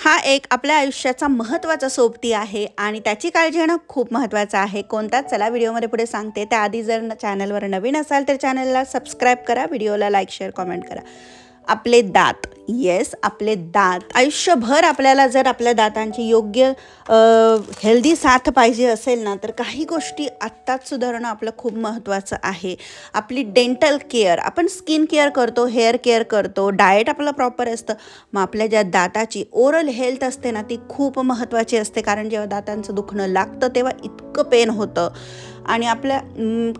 हा एक आपल्या आयुष्याचा महत्त्वाचा सोबती आहे आणि त्याची काळजी घेणं खूप महत्त्वाचं आहे. कोणता? चला व्हिडिओमध्ये पुढे सांगते. त्याआधी जर चॅनलवर नवीन असाल तर चॅनलला सबस्क्राईब करा, व्हिडिओला लाईक, शेअर, कमेंट करा. आपले दात, येस आपले दात. आयुष्यभर आपल्याला जर आपल्या दातांची योग्य हेल्दी साथ पाहिजे असेल ना, तर काही गोष्टी आत्ताच सुधारणं आपलं खूप महत्त्वाचं आहे. आपली डेंटल केअर, आपण स्किन केअर करतो, हेअर केअर करतो, डाएट आपलं प्रॉपर असतं. मग आपल्या ज्या दाताची ओरल हेल्थ असते ना, ती खूप महत्त्वाची असते. कारण जेव्हा दातांचं दुखणं लागतं तेव्हा इतकं पेन होतं आणि आपल्या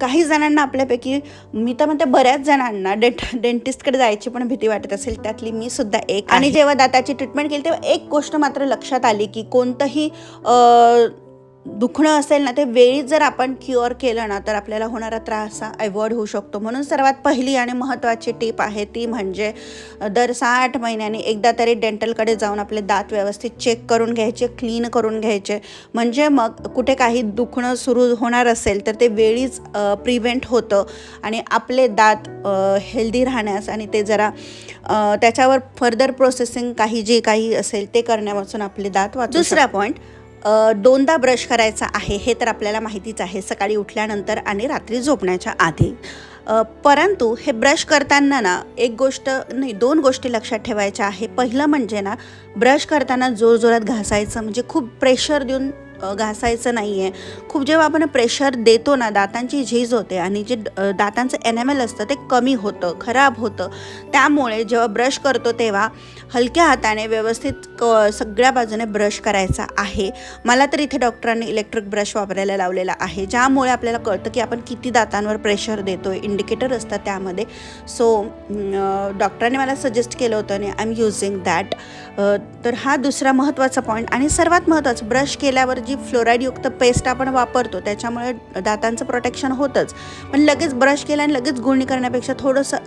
काही जणांना आपल्यापैकी, मी तर म्हणते बऱ्याच जणांना डेंटिस्टकडे जायची पण भीती वाटत असेल, त्यातली मी सुद्धा एक. आणि जेव्हा दाताची ट्रीटमेंट केली तेव्हा एक गोष्ट मात्र लक्षात आली की कोणतंही दुखणं असेल ना, ते वेळीच जर आपण क्युअर केलं ना, तर आपल्याला होणारा त्रास हा अवॉइड होऊ शकतो. म्हणून सर्वात पहिली आणि महत्त्वाची टिप आहे ती म्हणजे दर 6-8 महिन्यांनी एकदा तरी डेंटलकडे जाऊन आपले दात व्यवस्थित चेक करून घ्यायचे, क्लीन करून घ्यायचे. म्हणजे मग कुठे काही दुखणं सुरू होणार असेल तर ते वेळीच प्रिव्हेंट होतं आणि आपले दात हेल्दी राहण्यास आणि ते जरा त्याच्यावर फर्दर प्रोसेसिंग जे काही असेल ते करण्यापासून आपले दात वाचू. दुसरा पॉईंट, दोनदा ब्रश करायचा आहे हे तर आपल्याला माहितीच आहे, सकाळी उठल्यानंतर आणि रात्री झोपण्याच्या आधी. परंतु हे ब्रश करताना ना, एक गोष्ट नाही, दोन गोष्टी लक्षात ठेवायच्या आहे. पहिलं म्हणजे ना, ब्रश करताना जोरजोरात घासायचं, म्हणजे खूप प्रेशर देऊन घासायचं नाही आहे. खूप जेव्हा आपण प्रेशर देतो ना, दातांची झीज होते आणि जे दातांचं एनॅमेल असतं ते कमी होतं, खराब होतं. त्यामुळे जेव्हा ब्रश करतो तेव्हा हलक्या हाताने व्यवस्थित सगळ्या बाजूने ब्रश करायचा आहे. मला तर इथे डॉक्टरांनी इलेक्ट्रिक ब्रश वापरायला लावलेला आहे, ज्यामुळे आपल्याला कळतं की आपण किती दातांवर प्रेशर देतो आहे. इंडिकेटर असतात त्यामध्ये. सो डॉक्टरांनी मला सजेस्ट केलं होतं आणि आय एम युझिंग दॅट. तर हा दुसरा महत्त्वाचा पॉईंट. आणि सर्वात महत्त्वाचं, ब्रश केल्यावर जी फ्लोराईडयुक्त पेस्ट आपण वापरतो त्याच्यामुळे दातांचं प्रोटेक्शन होतंच. पण लगेच ब्रश केला आणि लगेच गुळणी करण्यापेक्षा थोडंसं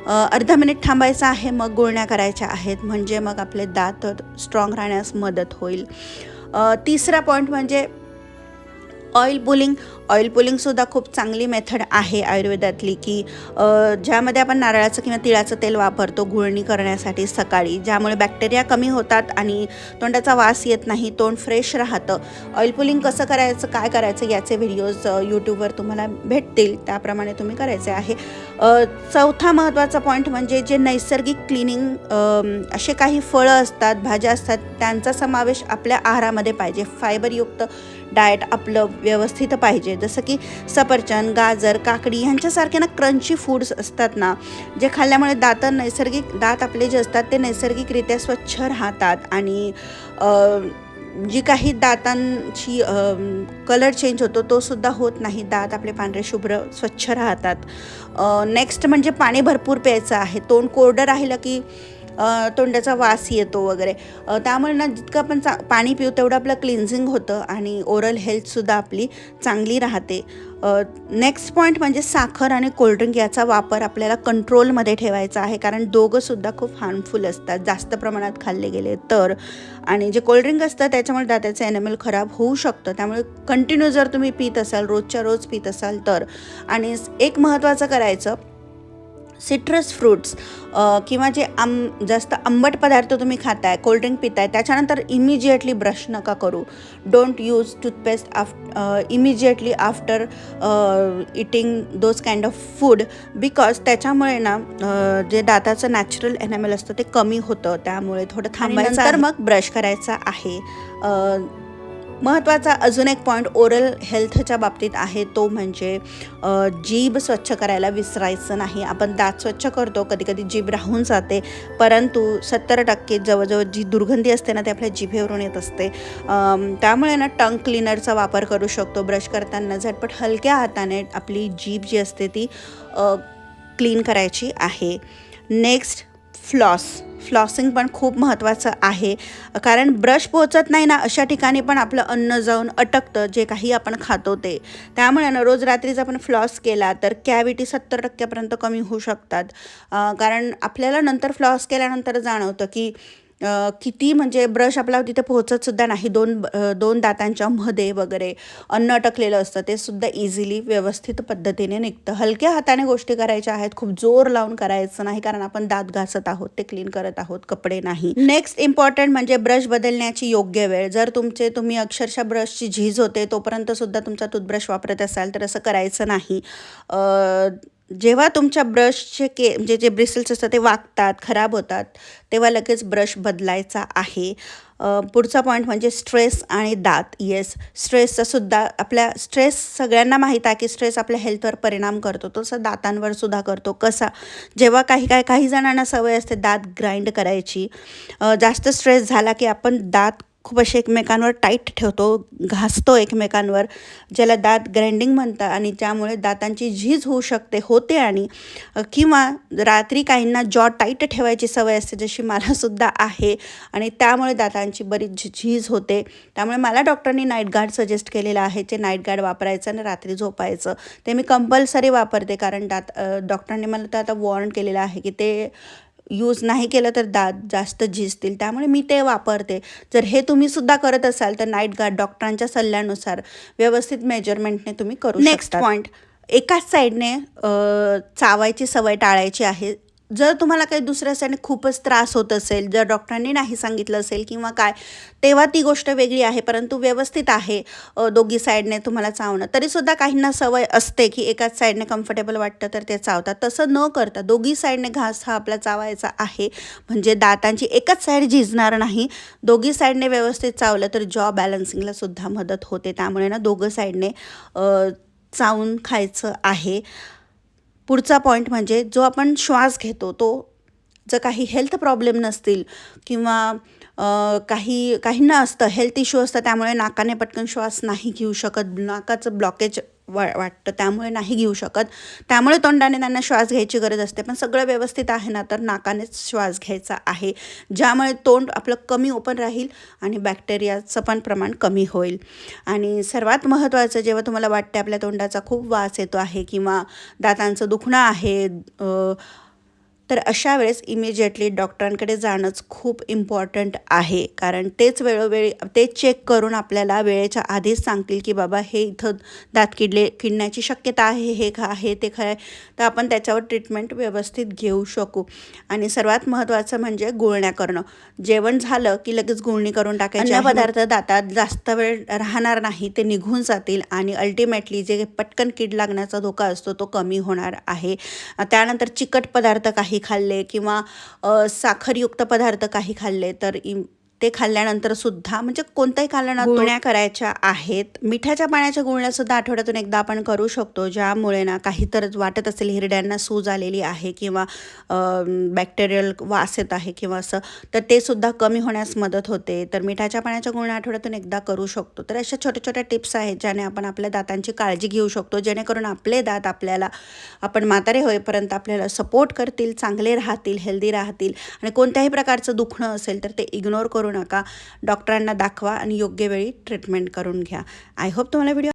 अर्धा मिनिट थांबायचं आहे, मग गुळण्या करायच्या आहेत. म्हणजे मग आपले दात स्ट्रॉंग राहण्यास मदत होईल. तिसरा पॉईंट म्हणजे ऑइल पुलिंगसुद्धा खूप चांगली मेथड आहे आयुर्वेदातली, की ज्यामध्ये आपण नारळाचं किंवा तिळाचं तेल वापरतो गुळणी करण्यासाठी सकाळी, ज्यामुळे बॅक्टेरिया कमी होतात आणि तोंडाचा वास येत नाही, तोंड फ्रेश राहतं. ऑइल पुलिंग कसं करायचं, काय करायचं याचे व्हिडिओज यूट्यूबवर तुम्हाला भेटतील, त्याप्रमाणे तुम्ही करायचे आहे. चौथा महत्त्वाचा पॉईंट म्हणजे जे नैसर्गिक क्लिनिंग असे काही फळं असतात, भाज्या असतात, त्यांचा समावेश आपल्या आहारामध्ये पाहिजे. फायबरयुक्त डाएट आपलं व्यवस्थित पाहिजे, जसं की सफरचंद, गाजर, काकडी ह्यांच्यासारखे ना क्रंची फूड्स असतात ना, जे खाल्ल्यामुळे दात आपले जे असतात ते नैसर्गिकरित्या स्वच्छ राहतात आणि जी काही दातांची कलर चेंज होतो तो सुद्धा होत नाही. दात आपले पांढरे शुभ्र स्वच्छ राहतात. नेक्स्ट म्हणजे पाणी भरपूर प्यायचं आहे. तोंड कोरडं राहिलं की तोंडाचा वास येतो वगैरे. त्यामुळे ना, जितकं आपण पाणी पिऊ तेवढं आपलं क्लिन्झिंग होतं आणि ओरल हेल्थसुद्धा आपली चांगली राहते. नेक्स्ट पॉईंट म्हणजे साखर आणि कोल्ड्रिंक याचा वापर आपल्याला कंट्रोलमध्ये ठेवायचा आहे, कारण दोघंसुद्धा खूप हार्मफुल असतात जास्त प्रमाणात खाल्ले गेले तर. आणि जे कोल्ड्रिंक असतं त्याच्यामुळे दाताचं एनॅमेल खराब होऊ शकतं. त्यामुळे कंटिन्यू जर तुम्ही पित असाल, रोजच्या रोज पित असाल तर. आणि एक महत्त्वाचं करायचं, सिट्रस फ्रूट्स किंवा जे जास्त आंबट पदार्थ तुम्ही खाताय, कोल्ड्रिंक पिताय, त्याच्यानंतर इमिजिएटली ब्रश नका करू. Don't use toothpaste immediately after eating those kind of food, because त्याच्यामुळे ना जे दाताचं नॅचरल एनॅमेल असतं ते कमी होतं. त्यामुळे थोडं थांबायचं नंतर मग ब्रश करायचा आहे. महत्त्वाचा अजून एक पॉईंट ओरल हेल्थच्या बाबतीत आहे, तो म्हणजे जीभ स्वच्छ करायला विसरायचं नाही. आपण दात स्वच्छ करतो, कधी कधी जीभ राहून जाते, परंतु 70% जवळजवळ जी दुर्गंधी असते ना, ते आपल्या जिभेवरून येत असते. त्यामुळे ना टंग क्लीनरचा वापर करू शकतो. ब्रश करताना झटपट हलक्या हाताने आपली जीभ जी असते ती क्लीन करायची आहे. नेक्स्ट, फ्लॉसिंग पण खूप महत्त्वाचं आहे, कारण ब्रश पोहोचत नाही ना अशा ठिकाणी पण आपलं अन्न जाऊन अटकतं, जे काही आपण खातो ते. त्यामुळे ना रोज रात्रीच आपण फ्लॉस केला तर कॅव्हिटी 70% कमी होऊ शकतात. कारण आपल्याला नंतर फ्लॉस केल्यानंतर जाणवतं की किती म्हणजे ब्रश आपला तिथे पोहोचत सुद्धा नाही, दोन दातांच्या मध्ये वगैरे अन्न अटकलेलं असतं ते सुद्धा इझिली व्यवस्थित पद्धतीने निघतं. हलक्या हाताने गोष्टी करायच्या आहेत, खूप जोर लावून करायचं नाही, कारण आपण दात घासत आहोत, ते क्लीन करत आहोत, कपडे नाही. नेक्स्ट इम्पॉर्टंट म्हणजे ब्रश बदलण्याची योग्य वेळ. जर तुम्ही अक्षरशः ब्रशची झीज होते तोपर्यंत सुद्धा तुमचा टूथब्रश वापरत असाल तर असं करायचं नाही. जेव्हा तुमच्या ब्रशचे म्हणजे जे ब्रिसल्स असतात ते वागतात, खराब होतात, तेव्हा लगेच ब्रश बदलायचा आहे. पुढचा पॉईंट म्हणजे स्ट्रेस आणि दात. स्ट्रेसचा सुद्धा स्ट्रेस सगळ्यांना माहीत आहे की स्ट्रेस आपल्या हेल्थवर परिणाम करतो, तसं दातांवर सुद्धा करतो. कसा? जेव्हा काही जणांना सवय असते दात ग्राइंड करायची, जास्त स्ट्रेस झाला की आपण दात खूप असे एकमेकांवर टाईट ठेवतो, घासतो एकमेकांवर, ज्याला दात ग्राइंडिंग म्हणतात, आणि त्यामुळे दातांची झीज होते आणि किंवा रात्री काहींना जॉ टाईट ठेवायची सवय असते, जशी मला सुद्धा आहे, आणि त्यामुळे दातांची बरीच झीज होते. त्यामुळे मला डॉक्टरनी नाईट गार्ड सजेस्ट केलेलं आहे, ते नाईट गार्ड वापरायचं आणि रात्री झोपायचं. ते मी कंपल्सरी वापरते, कारण डॉक्टरांनी मला तर आता वॉर्न केलेलं आहे की ते यूज नाही केलं तर दात जास्त झिजतील, त्यामुळे मी ते वापरते. जर हे तुम्ही सुद्धा करत असाल तर नाईट गार्ड डॉक्टरांच्या सल्ल्यानुसार व्यवस्थित मेजरमेंटने तुम्ही करू शकता. नेक्स्ट पॉईंट, एकाच साईडने चावायची सवय टाळायची आहे. जर तुम्हाला काही दुसऱ्या साईडने खूपच त्रास होत असेल, जर डॉक्टरांनी नाही सांगितलं असेल किंवा काय, तेव्हा ती गोष्ट वेगळी आहे, परंतु व्यवस्थित आहे दोघी साईडने तुम्हाला चावणं. तरीसुद्धा काहींना सवय असते की एकाच साईडने कम्फर्टेबल वाटतं तर ते चावतात. तसं न करता दोघी साईडने घास हा आपला चावायचा आहे, म्हणजे दातांची एकच साईड झिजणार नाही. दोघी साईडने व्यवस्थित चावलं तर जॉ बॅलन्सिंगला सुद्धा मदत होते. त्यामुळे ना दोघं साईडने चावून खायचं आहे. पुढचा पॉईंट म्हणजे जो आपण श्वास घेतो तो, जर काही हेल्थ प्रॉब्लेम नसतील किंवा काहींना असतं हेल्थ इश्यू असतं, त्यामुळे नाकाने पटकन श्वास नाही घेऊ शकत, नाकाचं ब्लॉकेज वाटतं, त्यामुळे नाही घेऊ शकत, त्यामुळे तोंडाने त्यांना श्वास घ्यायची गरज असते. पण सगळं व्यवस्थित आहे ना तर नाकानेच श्वास घ्यायचा आहे, ज्यामुळे तोंड आपलं कमी ओपन राहील आणि बॅक्टेरियाचं पण प्रमाण कमी होईल. आणि सर्वात महत्त्वाचं, जेव्हा तुम्हाला वाटते आपल्या तोंडाचा खूप वास येतो आहे किंवा दातांचं दुखणं आहे, तर अशा वेळेस इमिजिएटली डॉक्टरांकडे जाणंच खूप इम्पॉर्टंट आहे, कारण वेळोवेळी ते चेक करून आपल्याला वेळेच्या आधीच सांगतील की बाबा हे इथं दात किडण्याची शक्यता आहे, हे आहे ते खरं आहे, तर आपण त्याच्यावर ट्रीटमेंट व्यवस्थित घेऊ शकू. आणि सर्वात महत्त्वाचं म्हणजे गुळण्या करणं. जेवण झालं की लगेच गुळणी करून टाकायचे. पदार्थ दातात जास्त वेळ राहणार नाही, ते निघून जातील आणि अल्टिमेटली जे पटकन कीड लागण्याचा धोका असतो तो कमी होणार आहे. त्यानंतर चिकट पदार्थ काही खाल्ले किंवा साखरयुक्त पदार्थ काही खाल्ले तर ते खाल्ल्यानंतर सुद्धा, म्हणजे कोणताही खाल्ल्यानं गुळण्या करायच्या आहेत. मिठाच्या पाण्याच्या गुळण्या सुद्धा आठवड्यातून एकदा आपण करू शकतो, ज्यामुळे ना काही तर वाटत असेल हिरड्यांना सूज आलेली आहे किंवा बॅक्टेरियल वास येत आहे किंवा असं, तर ते सुद्धा कमी होण्यास मदत होते. तर मिठाच्या पाण्याच्या गुळण्या आठवड्यातून एकदा करू शकतो. तर अशा छोट्या छोट्या टिप्स आहेत ज्याने आपण आपल्या दातांची काळजी घेऊ शकतो, जेणेकरून आपले दात आपण म्हातारे होईपर्यंत आपल्याला सपोर्ट करतील, चांगले राहतील, हेल्दी राहतील, आणि कोणत्याही प्रकारचं दुखणं असेल तर ते इग्नोर करू नका. डॉक्टरांना दाखवा आणि योग्य वेळी ट्रीटमेंट करून घ्या. आय होप तुम्हाला व्हिडिओ